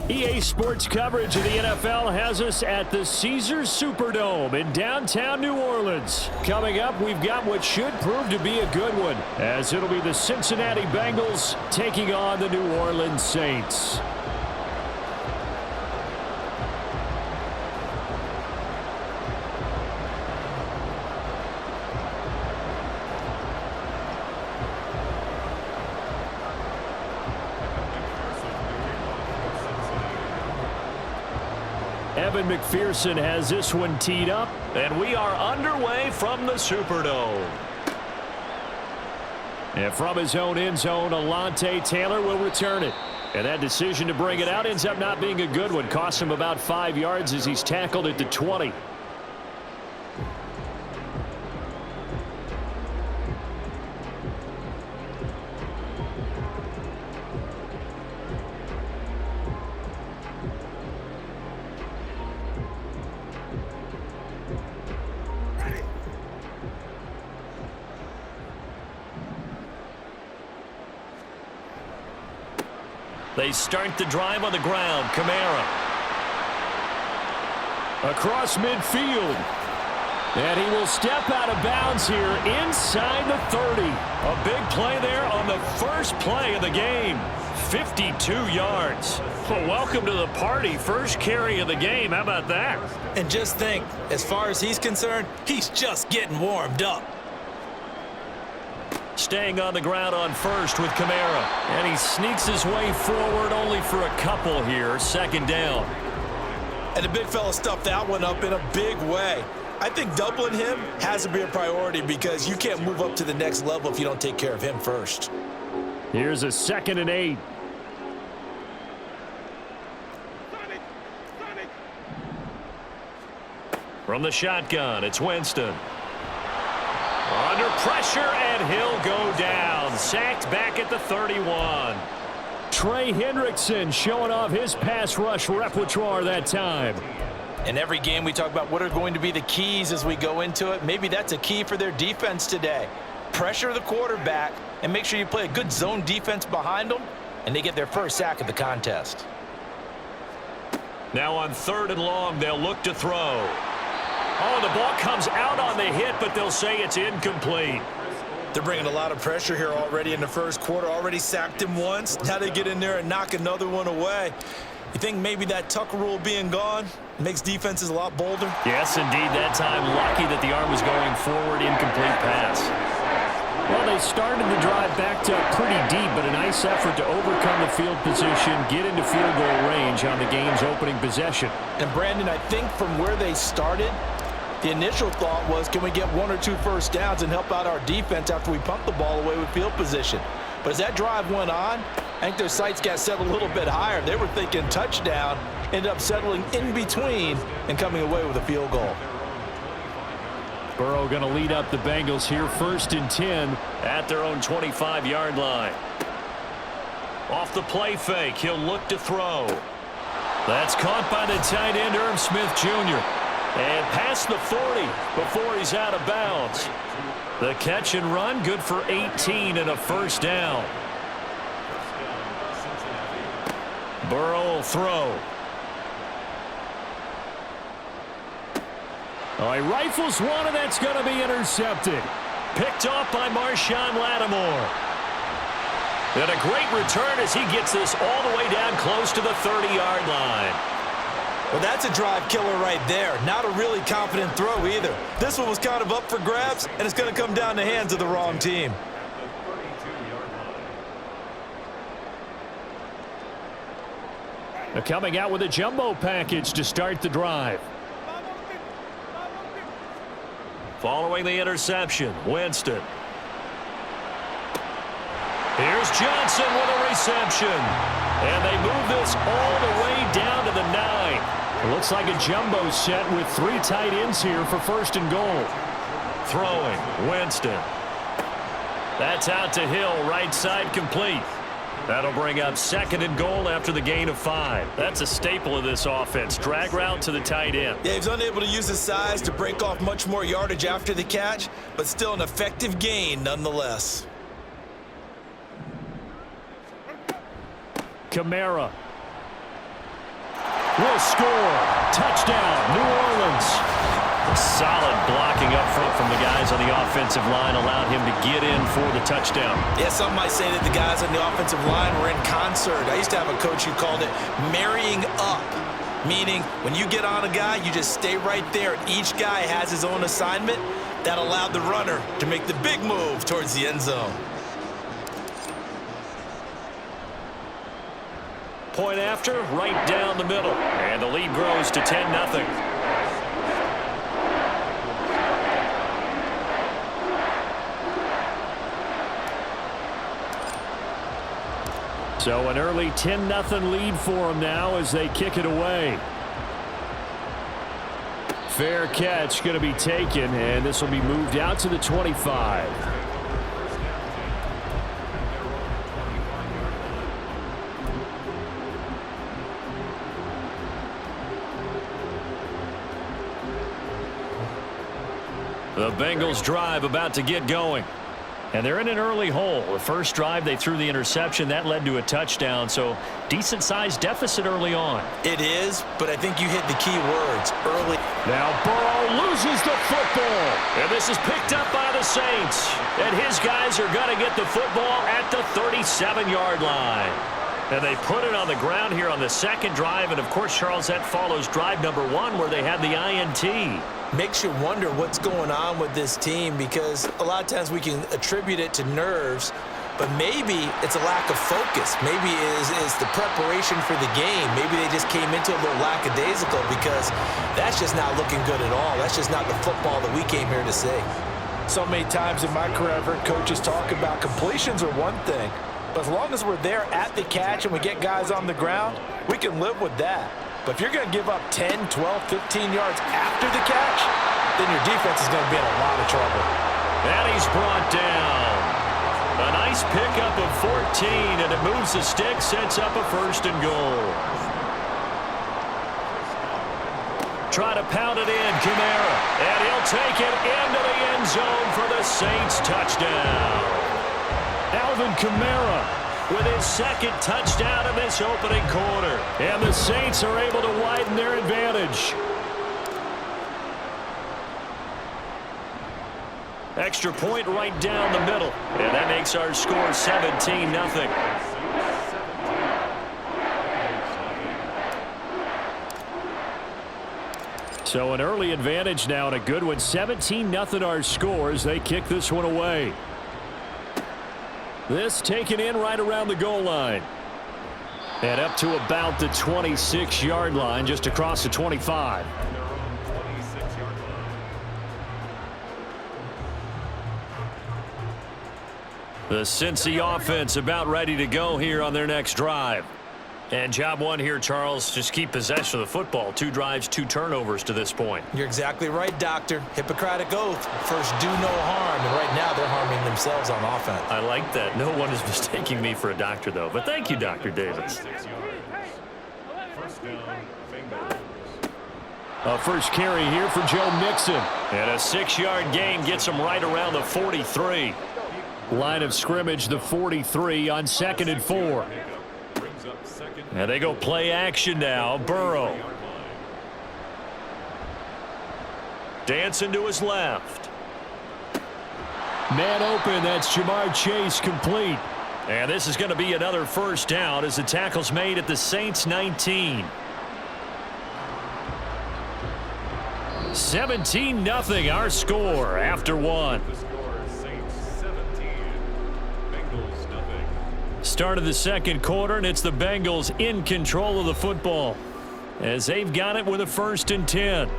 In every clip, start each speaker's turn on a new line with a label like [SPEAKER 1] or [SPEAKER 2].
[SPEAKER 1] EA Sports coverage of the NFL has us at the Caesars Superdome in downtown New Orleans. Coming up, we've got what should prove to be a good one, as it'll be the Cincinnati Bengals taking on the New Orleans Saints. Evan McPherson has this one teed up, and we are underway from the Superdome. And from his own end zone, Alontae Taylor will return it. And that decision to bring it out ends up not being a good one. Cost him about 5 yards as he's tackled at the 20. They start the drive on the ground. Kamara. Across midfield. And he will step out of bounds here inside the 30. A big play there on the first play of the game. 52 yards. Well, welcome to the party. First carry of the game. How about that?
[SPEAKER 2] And just think, as far as he's concerned, he's just getting warmed up.
[SPEAKER 1] Staying on the ground on first with Kamara. And he sneaks his way forward only for a couple here. Second down.
[SPEAKER 2] And the big fella stuffed that one up in a big way. I think doubling him has to be a priority because you can't move up to the next level if you don't take care of him first.
[SPEAKER 1] Here's a 2nd and 8. From the shotgun, it's Winston. Under pressure, and he'll go down. Sacked back at the 31. Trey Hendrickson showing off his pass rush repertoire that time.
[SPEAKER 2] In every game we talk about what are going to be the keys as we go into it. Maybe that's a key for their defense today. Pressure the quarterback and make sure you play a good zone defense behind them, and they get their first sack of the contest.
[SPEAKER 1] Now on 3rd and long, they'll look to throw. Oh, the ball comes out on the hit, but they'll say it's incomplete.
[SPEAKER 2] They're bringing a lot of pressure here already in the first quarter. Already sacked him once. Now they get in there and knock another one away. You think maybe that Tucker rule being gone makes defenses a lot bolder?
[SPEAKER 1] Yes, indeed. That time, lucky that the arm was going forward. Incomplete pass. Well, they started the drive backed up pretty deep, but a nice effort to overcome the field position, get into field goal range on the game's opening possession.
[SPEAKER 2] And, Brandon, I think from where they started, the initial thought was, can we get 1 or 2 first downs and help out our defense after we pump the ball away with field position? But as that drive went on, I think their sights got set a little bit higher. They were thinking touchdown, ended up settling in between and coming away with a field goal.
[SPEAKER 1] Burrow going to lead up the Bengals here, 1st and 10 at their own 25-yard line. Off the play fake, he'll look to throw. That's caught by the tight end, Irv Smith Jr. And past the 40 before he's out of bounds. The catch and run, good for 18 and a first down. Burrow will throw. Oh, he rifles one, and that's going to be intercepted. Picked off by Marshawn Lattimore. And a great return as he gets this all the way down close to the 30-yard line.
[SPEAKER 2] Well, that's a drive killer right there. Not a really confident throw either. This one was kind of up for grabs, and it's going to come down the hands of the wrong team.
[SPEAKER 1] They're coming out with a jumbo package to start the drive. Following the interception, Winston. Here's Johnson with a reception. And they move this all the way down to the 9. It looks like a jumbo set with 3 tight ends here for 1st and goal. Throwing, Winston. That's out to Hill, right side complete. That'll bring up 2nd and goal after the gain of 5. That's a staple of this offense. Drag route to the tight end.
[SPEAKER 2] Yeah, he's unable to use his size to break off much more yardage after the catch, but still an effective gain nonetheless.
[SPEAKER 1] Kamara. will score. Touchdown, New Orleans. Solid blocking up front from the guys on the offensive line allowed him to get in for the touchdown.
[SPEAKER 2] Yeah, some might say that the guys on the offensive line were in concert. I used to have a coach who called it marrying up, meaning when you get on a guy, you just stay right there. Each guy has his own assignment. That allowed the runner to make the big move towards the end zone.
[SPEAKER 1] Point after, right down the middle. And the lead grows to 10-0. So an early 10-0 lead for them now as they kick it away. Fair catch going to be taken, and this will be moved out to the 25. The Bengals drive about to get going. And they're in an early hole. The first drive, they threw the interception. That led to a touchdown, so decent-sized deficit early on.
[SPEAKER 2] It is, but I think you hit the key words early.
[SPEAKER 1] Now Burrow loses the football. And this is picked up by the Saints. And his guys are going to get the football at the 37-yard line. And they put it on the ground here on the second drive. And, of course, Charles, that follows drive number 1 where they had the INT.
[SPEAKER 2] Makes you wonder what's going on with this team, because a lot of times we can attribute it to nerves, but maybe it's a lack of focus. Maybe it's the preparation for the game. Maybe they just came into a little lackadaisical, because that's just not looking good at all. That's just not the football that we came here to see. So many times in my career, I've heard coaches talk about completions are one thing, but as long as we're there at the catch and we get guys on the ground, we can live with that. But if you're going to give up 10, 12, 15 yards after the catch, then your defense is going to be in a lot of trouble.
[SPEAKER 1] And he's brought down. A nice pickup of 14, and it moves the stick, sets up a 1st and goal. Try to pound it in, Kamara. And he'll take it into the end zone for the Saints touchdown. Alvin Kamara with his second touchdown in this opening quarter. And the Saints are able to widen their advantage. Extra point right down the middle. And that makes our score 17-0. So an early advantage now and a good one. 17-0 our score as they kick this one away. This taken in right around the goal line. And up to about the 26-yard line, just across the 25. The Cincy offense about ready to go here on their next drive. And job one here, Charles, just keep possession of the football. 2 drives, 2 turnovers to this point.
[SPEAKER 2] You're exactly right, Doctor. Hippocratic oath. First, do no harm. And right now, they're harming themselves on offense.
[SPEAKER 1] I like that. No one is mistaking me for a doctor, though. But thank you, Dr. Davis. A first carry here for Joe Mixon. And a 6-yard gain gets him right around the 43. Line of scrimmage, the 43 on 2nd and 4. And they go play action now. Burrow. Dancing to his left. Man open. That's Jamar Chase complete. And this is going to be another 1st down as the tackle's made at the Saints 19. 17-0 our score after 1. Start of the second quarter, and it's the Bengals in control of the football as they've got it with a 1st and 10.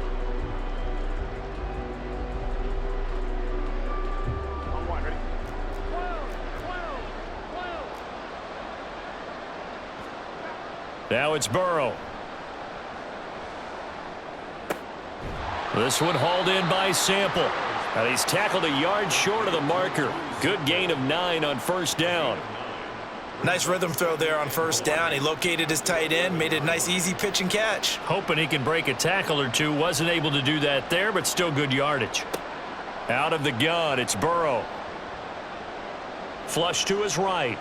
[SPEAKER 1] Now it's Burrow. This one hauled in by Sample. And he's tackled a yard short of the marker. Good gain of 9 on 1st down.
[SPEAKER 2] Nice rhythm throw there on 1st down. He located his tight end, made it a nice easy pitch and catch.
[SPEAKER 1] Hoping he can break a tackle or two. Wasn't able to do that there, but still good yardage. Out of the gun, it's Burrow. Flush to his right.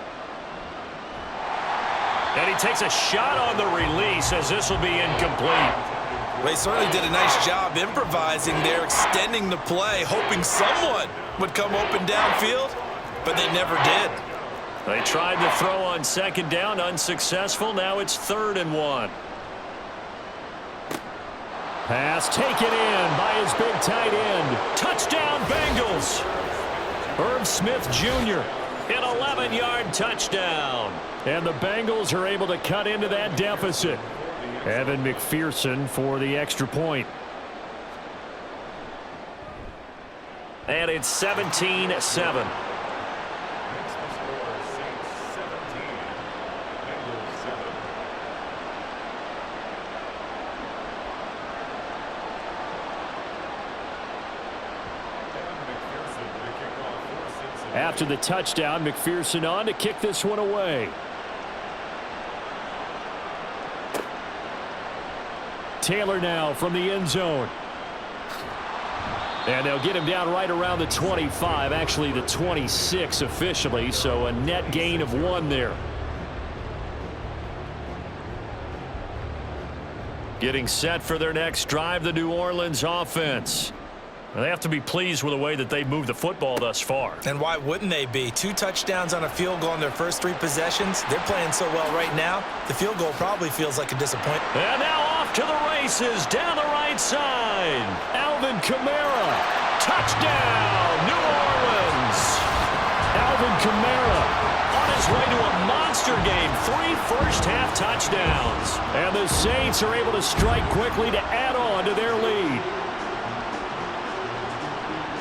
[SPEAKER 1] And he takes a shot on the release as this will be incomplete.
[SPEAKER 2] They certainly did a nice job improvising there, extending the play, hoping someone would come open downfield, but they never did.
[SPEAKER 1] They tried to throw on second down, unsuccessful. Now it's 3rd and 1. Pass taken in by his big tight end. Touchdown, Bengals. Herb Smith Jr., an 11-yard touchdown. And the Bengals are able to cut into that deficit. Evan McPherson for the extra point. And it's 17-7. After the touchdown, McPherson on to kick this one away. Taylor now from the end zone. And they'll get him down right around the 25, actually the 26 officially, so a net gain of 1 there. Getting set for their next drive, the New Orleans offense. They have to be pleased with the way that they've moved the football thus far.
[SPEAKER 2] And why wouldn't they be? 2 touchdowns on a field goal in their first 3 possessions. They're playing so well right now, the field goal probably feels like a disappointment.
[SPEAKER 1] And now off to the races down the right side. Alvin Kamara. Touchdown, New Orleans. Alvin Kamara on his way to a monster game. 3 first-half touchdowns. And the Saints are able to strike quickly to add on to their lead.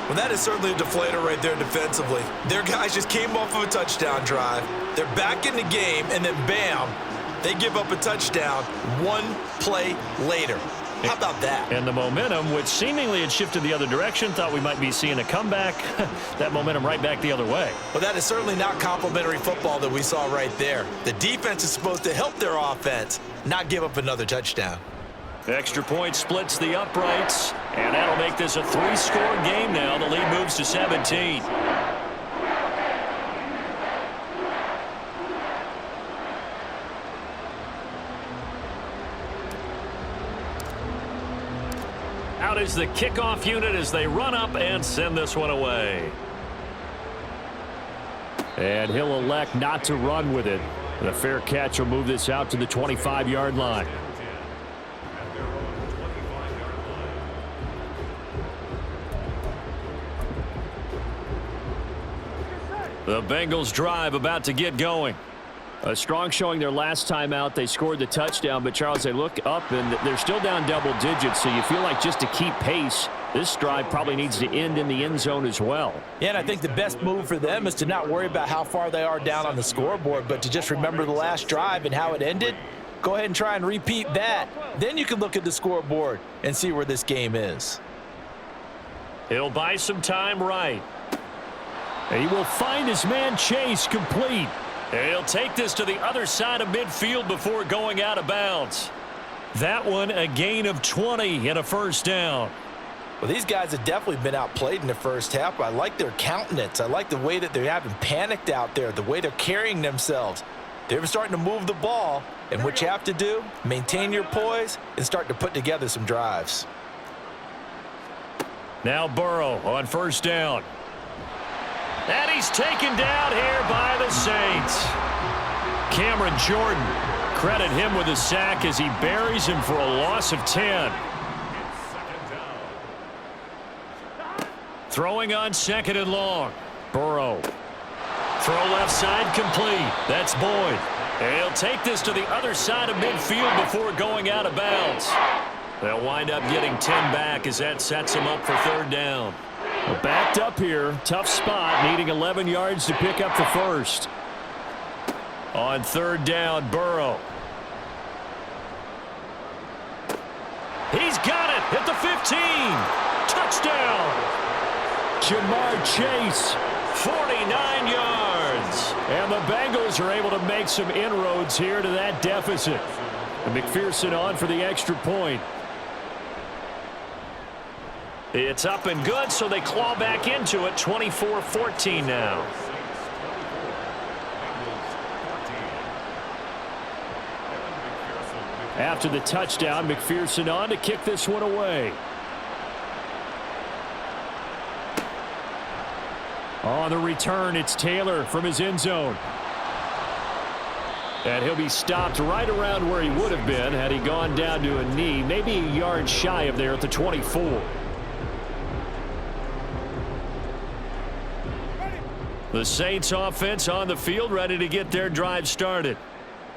[SPEAKER 2] Well, that is certainly a deflator right there defensively. Their guys just came off of a touchdown drive. They're back in the game, and then bam, they give up a touchdown 1 play later. How about that?
[SPEAKER 1] And the momentum, which seemingly had shifted the other direction, thought we might be seeing a comeback. That momentum right back the other way.
[SPEAKER 2] Well, that is certainly not complimentary football that we saw right there. The defense is supposed to help their offense, not give up another touchdown.
[SPEAKER 1] Extra point splits the uprights, and that'll make this a 3-score game now. The lead moves to 17. Out is the kickoff unit as they run up and send this one away. And he'll elect not to run with it. The fair catch will move this out to the 25-yard line. The Bengals drive about to get going. A strong showing their last time out. They scored the touchdown, but Charles, they look up and they're still down double digits, so you feel like just to keep pace, this drive probably needs to end in the end zone as well.
[SPEAKER 2] Yeah, and I think the best move for them is to not worry about how far they are down on the scoreboard, but to just remember the last drive and how it ended. Go ahead and try and repeat that. Then you can look at the scoreboard and see where this game is.
[SPEAKER 1] He'll buy some time right. He will find his man Chase complete. He'll take this to the other side of midfield before going out of bounds. That one a gain of 20 and a first down.
[SPEAKER 2] Well, these guys have definitely been outplayed in the first half. I like their countenance. I like the way that they're having panicked out there, the way they're carrying themselves. They're starting to move the ball, and what you have to do, maintain your poise and start to put together some drives.
[SPEAKER 1] Now Burrow on first down. And he's taken down here by the Saints. Cameron Jordan, credit him with a sack as he buries him for a loss of 10. Throwing on second and long. Burrow. Throw left side complete. That's Boyd. And he'll take this to the other side of midfield before going out of bounds. They'll wind up getting 10 back as that sets him up for third down. Backed up here, tough spot, needing 11 yards to pick up the first. On third down, Burrow. He's got it at the 15. Touchdown. Jamar Chase, 49 yards. And the Bengals are able to make some inroads here to that deficit. And McPherson on for the extra point. It's up and good, so they claw back into it. 24-14 now. After the touchdown, McPherson on to kick this one away. On the return, it's Taylor from his end zone. And he'll be stopped right around where he would have been had he gone down to a knee, maybe a yard shy of there at the 24. The Saints offense on the field, ready to get their drive started.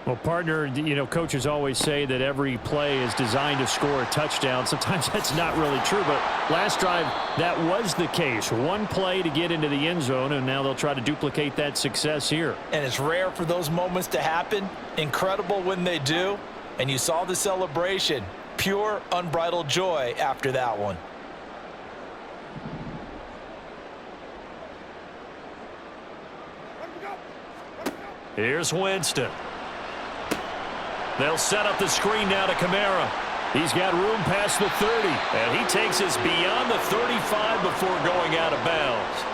[SPEAKER 1] Well, partner, you know, coaches always say that every play is designed to score a touchdown. Sometimes that's not really true, but last drive, that was the case. One play to get into the end zone, and now they'll try to duplicate that success here.
[SPEAKER 2] And it's rare for those moments to happen. Incredible when they do. And you saw the celebration. Pure, unbridled joy after that one.
[SPEAKER 1] Here's Winston. They'll set up the screen now to Kamara. He's got room past the 30, and he takes us beyond the 35 before going out of bounds.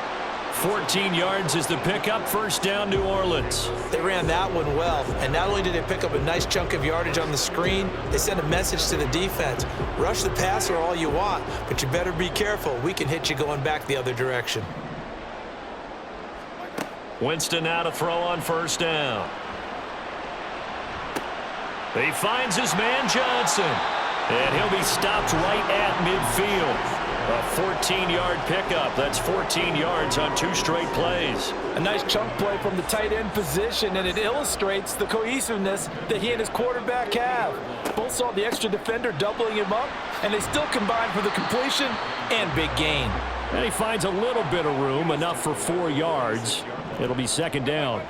[SPEAKER 1] 14 yards is the pickup, first down, New Orleans.
[SPEAKER 2] They ran that one well, and not only did they pick up a nice chunk of yardage on the screen, they sent a message to the defense. Rush the passer all you want, but you better be careful. We can hit you going back the other direction.
[SPEAKER 1] Winston now to throw on first down. He finds his man Johnson, and he'll be stopped right at midfield. A 14-yard pickup. That's 14 yards on 2 straight plays.
[SPEAKER 2] A nice chunk play from the tight end position, and it illustrates the cohesiveness that he and his quarterback have. Both saw the extra defender doubling him up, and they still combined for the completion and big gain.
[SPEAKER 1] And he finds a little bit of room, enough for 4 yards. It'll be second down.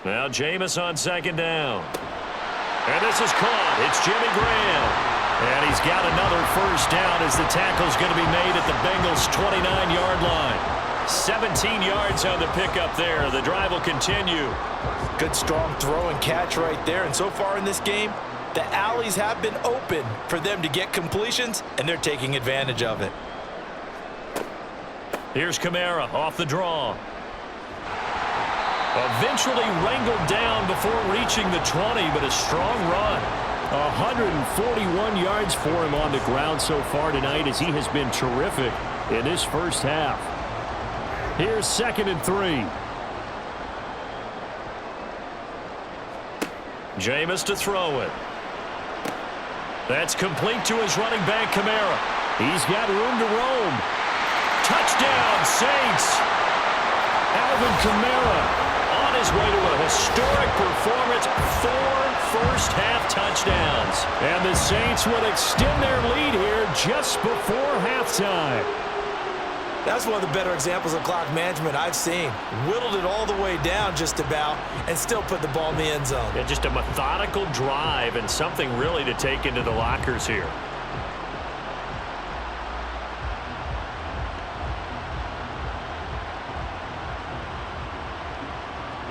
[SPEAKER 1] Now Jameis on second down. And this is caught. It's Jimmy Graham. And he's got another first down as the tackle's going to be made at the Bengals' 29-yard line. 17 yards on the pickup there. The drive will continue.
[SPEAKER 2] Good strong throw and catch right there. And so far in this game, the alleys have been open for them to get completions, and they're taking advantage of it.
[SPEAKER 1] Here's Kamara off the draw. Eventually wrangled down before reaching the 20, but a strong run. 141 yards for him on the ground so far tonight as he has been terrific in this first half. Here's 2nd and 3. Jameis to throw it. That's complete to his running back, Kamara. He's got room to roam. Touchdown, Saints. Alvin Kamara on his way to a historic performance. 4 first-half touchdowns. And the Saints will extend their lead here just before halftime.
[SPEAKER 2] That's one of the better examples of clock management I've seen. Whittled it all the way down just about and still put the ball in the end zone.
[SPEAKER 1] Yeah, just a methodical drive and something really to take into the lockers here.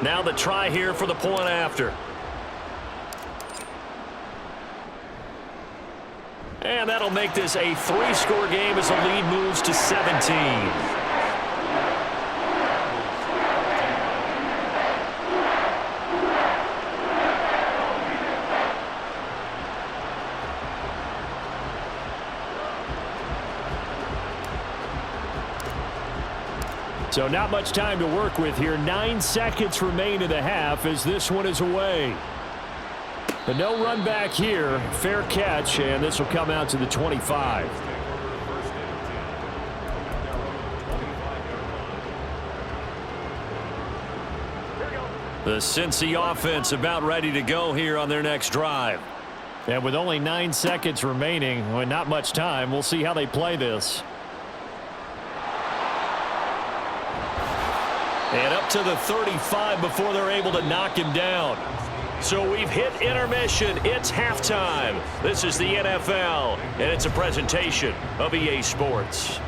[SPEAKER 1] Now the try here for the point after. And that'll make this a 3-score game as the lead moves to 17. So not much time to work with here. 9 seconds remain in the half as this one is away. But no run back here. Fair catch, and this will come out to the 25. The Cincy offense about ready to go here on their next drive. And with only 9 seconds remaining, well, not much time, we'll see how they play this. And up to the 35 before they're able to knock him down. So we've hit intermission. It's halftime. This is the NFL, and it's a presentation of EA Sports.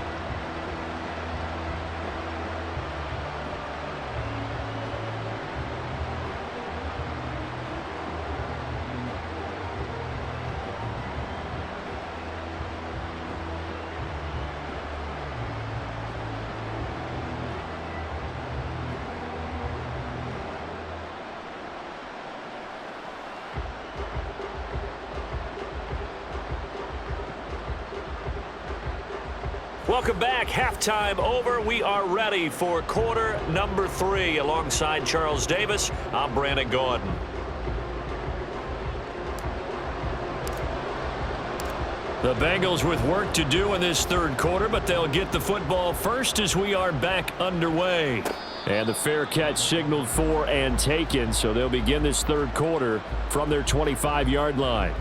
[SPEAKER 1] Welcome back. Halftime over. We are ready for quarter number 3. Alongside Charles Davis, I'm Brandon Gordon. The Bengals with work to do in this third quarter, but they'll get the football first as we are back underway. And the fair catch signaled for and taken, so they'll begin this third quarter from their 25-yard line.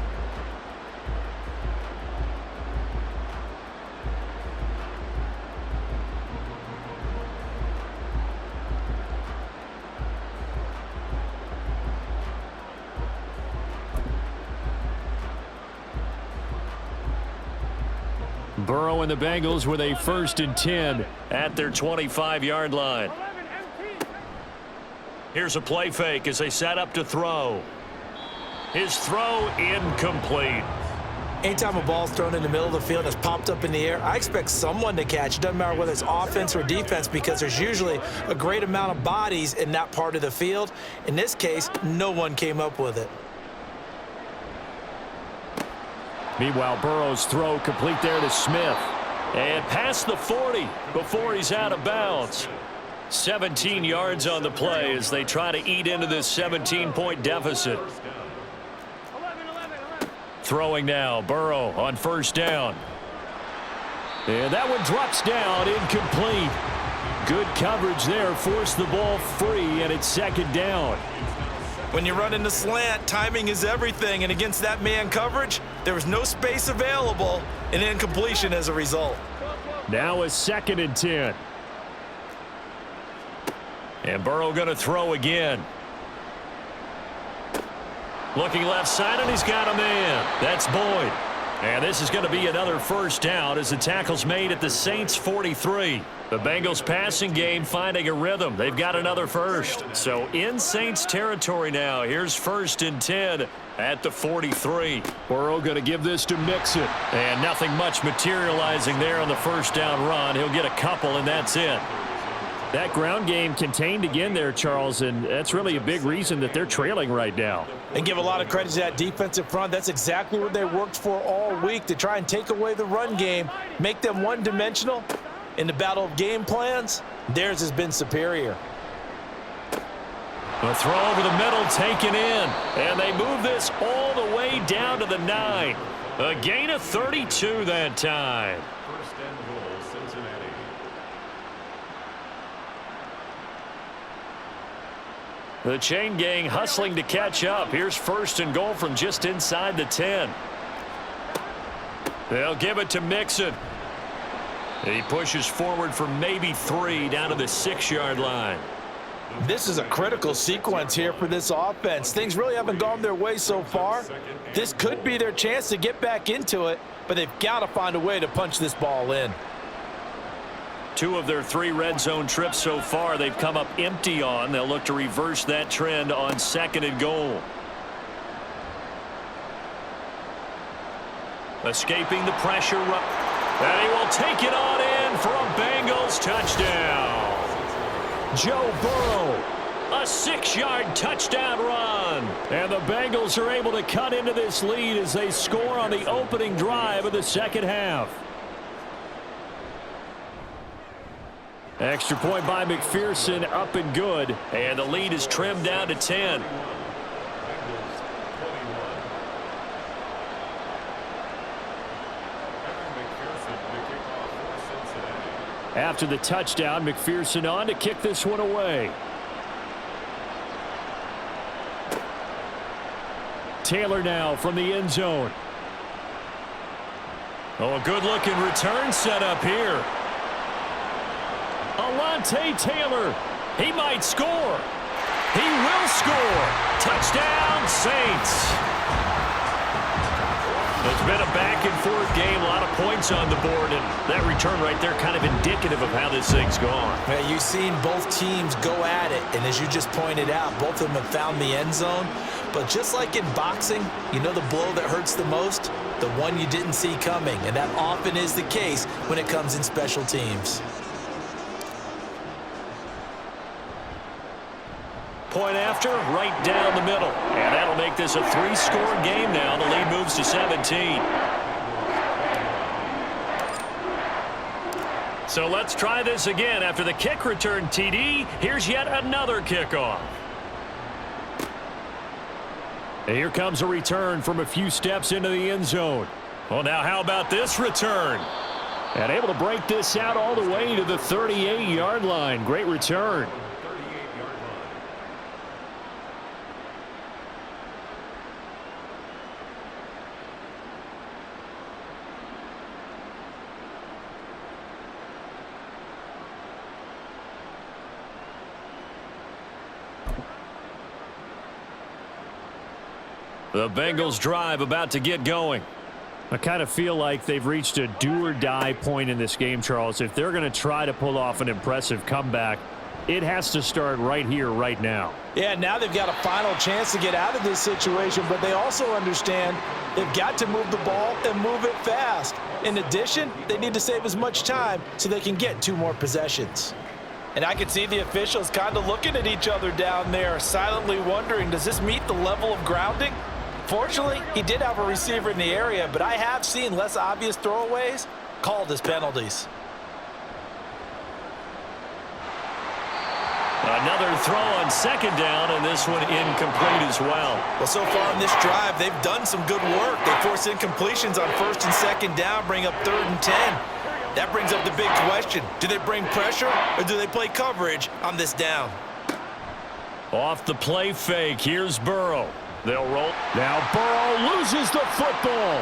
[SPEAKER 1] Burrow and the Bengals with a 1st and 10 at their 25-yard line. Here's a play fake as they set up to throw. His throw incomplete.
[SPEAKER 2] Anytime a ball's thrown in the middle of the field and it's popped up in the air, I expect someone to catch. It doesn't matter whether it's offense or defense because there's usually a great amount of bodies in that part of the field. In this case, no one came up with it.
[SPEAKER 1] Meanwhile, Burrow's throw complete there to Smith. And past the 40 before he's out of bounds. 17 yards on the play as they try to eat into this 17-point deficit. Throwing now, Burrow on 1st down. And that one drops down, incomplete. Good coverage there, forced the ball free, and it's 2nd down.
[SPEAKER 2] When you run in the slant, timing is everything, and against that man coverage, there was no space available, and incompletion as a result.
[SPEAKER 1] Now a 2nd and 10. And Burrow going to throw again. Looking left side, and he's got a man. That's Boyd. And this is going to be another 1st down as the tackle's made at the Saints' 43. The Bengals passing game finding a rhythm. They've got another 1st. So in Saints territory now. Here's 1st and 10 at the 43. Burrow going to give this to Mixon. And nothing much materializing there on the 1st down run. He'll get a couple, and that's it. That ground game contained again there, Charles, and that's really a big reason that they're trailing right now.
[SPEAKER 2] And give a lot of credit to that defensive front. That's exactly what they worked for all week, to try and take away the run game, make them one-dimensional. In the battle of game plans, theirs has been superior.
[SPEAKER 1] A throw over the middle taken in, and they move this all the way down to the 9. A gain of 32 that time. The chain gang hustling to catch up. Here's 1st and goal from just inside the 10. They'll give it to Mixon. He pushes forward for maybe 3 down to the 6-yard line.
[SPEAKER 2] This is a critical sequence here for this offense. Things really haven't gone their way so far. This could be their chance to get back into it, but they've got to find a way to punch this ball in.
[SPEAKER 1] 2 of their 3 red zone trips so far they've come up empty on. They'll look to reverse that trend on 2nd and goal. Escaping the pressure. And he will take it on in for a Bengals touchdown. Joe Burrow, a 6-yard touchdown run. And the Bengals are able to cut into this lead as they score on the opening drive of the 2nd half. Extra point by McPherson, up and good. And the lead is trimmed down to 10. After the touchdown, McPherson on to kick this one away. Taylor now from the end zone. Oh, a good-looking return set up here. Alontae Taylor, he might score. He will score. Touchdown, Saints. It's been a back-and-forth game, a lot of points on the board, and that return right there kind of indicative of how this thing's gone.
[SPEAKER 2] Yeah, you've seen both teams go at it, and as you just pointed out, both of them have found the end zone. But just like in boxing, you know the blow that hurts the most? The one you didn't see coming, and that often is the case when it comes in special teams.
[SPEAKER 1] Point after, right down the middle. And that'll make this a 3-score game now. The lead moves to 17. So let's try this again. After the kick return TD, here's yet another kickoff. And here comes a return from a few steps into the end zone. Well, now how about this return? And able to break this out all the way to the 38-yard line. Great return. The Bengals drive about to get going. I kind of feel like they've reached a do-or-die point in this game, Charles. If they're going to try to pull off an impressive comeback, it has to start right here, right now.
[SPEAKER 2] Yeah, now they've got a final chance to get out of this situation, but they also understand they've got to move the ball and move it fast. In addition, they need to save as much time so they can get 2 more possessions. And I can see the officials kind of looking at each other down there, silently wondering, does this meet the level of grounding? Fortunately, he did have a receiver in the area, but I have seen less obvious throwaways called as penalties.
[SPEAKER 1] Another throw on second down, and this one incomplete as well.
[SPEAKER 2] Well, so far in this drive, they've done some good work. They force incompletions on first and second down, bring up 3rd and 10. That brings up the big question. Do they bring pressure, or do they play coverage on this down?
[SPEAKER 1] Off the play fake, here's Burrow. They'll roll. Now Burrow loses the football.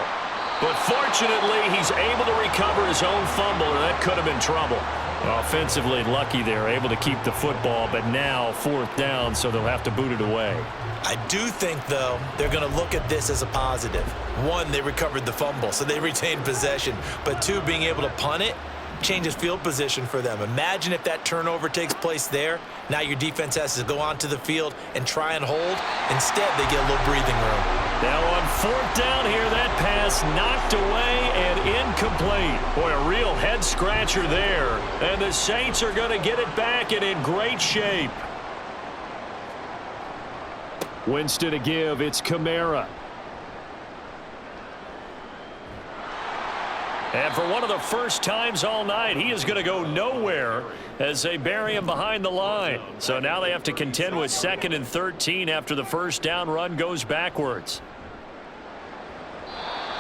[SPEAKER 1] But fortunately, he's able to recover his own fumble, or that could have been trouble. Offensively lucky there, able to keep the football, but now 4th down, so they'll have to boot it away.
[SPEAKER 2] I do think, though, they're going to look at this as a positive. 1, they recovered the fumble, so they retained possession. But 2, being able to punt it changes field position for them. Imagine if that turnover takes place there. Now your defense has to go onto the field and try and hold. Instead, they get a little breathing room.
[SPEAKER 1] Now on 4th down here, that pass knocked away and incomplete. Boy, a real head-scratcher there. And the Saints are going to get it back and in great shape. Winston to give. It's Kamara. And for one of the first times all night, he is going to go nowhere as they bury him behind the line. So now they have to contend with 2nd and 13 after the first down run goes backwards.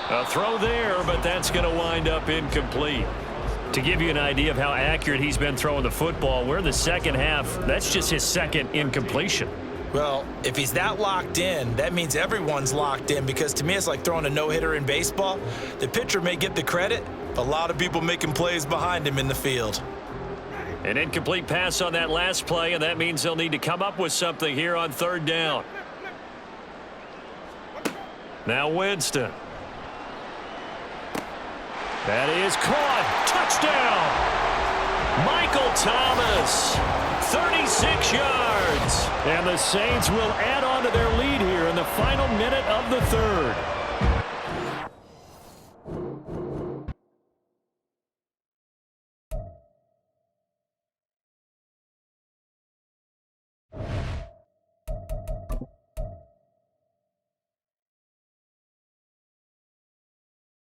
[SPEAKER 1] A throw there, but that's going to wind up incomplete. To give you an idea of how accurate he's been throwing the football, we're in the second half. That's just his 2nd incompletion.
[SPEAKER 2] Well, if he's that locked in, that means everyone's locked in, because to me it's like throwing a no-hitter in baseball. The pitcher may get the credit, a lot of people making plays behind him in the field.
[SPEAKER 1] An incomplete pass on that last play, and that means they'll need to come up with something here on 3rd down. Now Winston. That is caught. Touchdown. Michael Thomas. 36 yards. And the Saints will add on to their lead here in the final minute of the 3rd.